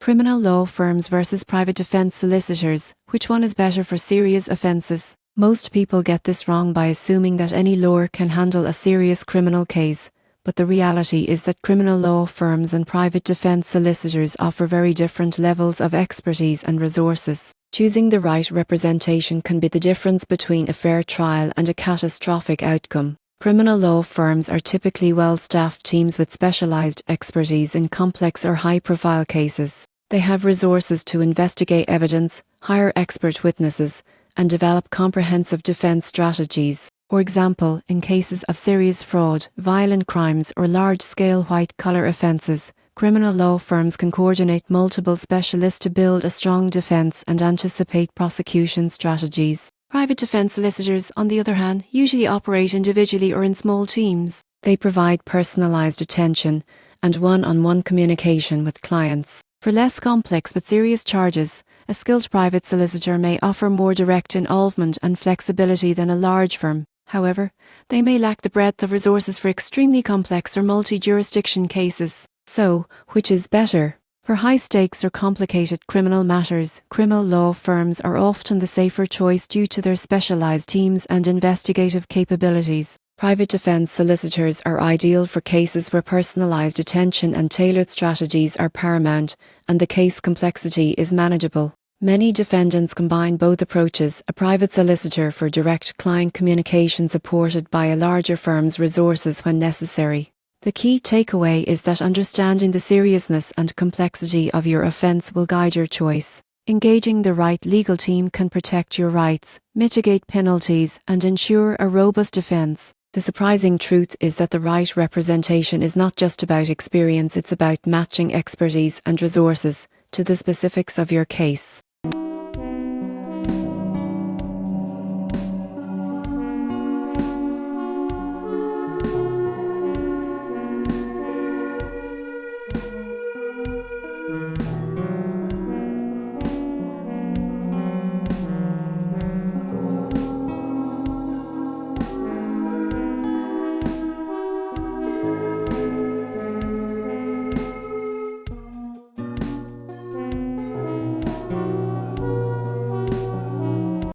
Criminal law firms versus private defense solicitors. Which one is better for serious offences? Most people get this wrong by assuming that any lawyer can handle a serious criminal case, but the reality is that criminal law firms and private defense solicitors offer very different levels of expertise and resources. Choosing the right representation can be the difference between a fair trial and a catastrophic outcome. Criminal law firms are typically well-staffed teams with specialized expertise in complex or high-profile cases. They have resources to investigate evidence, hire expert witnesses, and develop comprehensive defense strategies. For example, in cases of serious fraud, violent crimes, or large-scale white-collar offences, criminal law firms can coordinate multiple specialists to build a strong defense and anticipate prosecution strategies. Private defense solicitors, on the other hand, usually operate individually or in small teams. They provide personalized attention and one-on-one communication with clients. For less complex but serious charges, a skilled private solicitor may offer more direct involvement and flexibility than a large firm. However, they may lack the breadth of resources for extremely complex or multi-jurisdiction cases. So, which is better? For high-stakes or complicated criminal matters, criminal law firms are often the safer choice due to their specialized teams and investigative capabilities. Private defense solicitors are ideal for cases where personalized attention and tailored strategies are paramount, and the case complexity is manageable. Many defendants combine both approaches, a private solicitor for direct client communication supported by a larger firm's resources when necessary. The key takeaway is that understanding the seriousness and complexity of your offence will guide your choice. Engaging the right legal team can protect your rights, mitigate penalties, and ensure a robust defence. The surprising truth is that the right representation is not just about experience, it's about matching expertise and resources to the specifics of your case.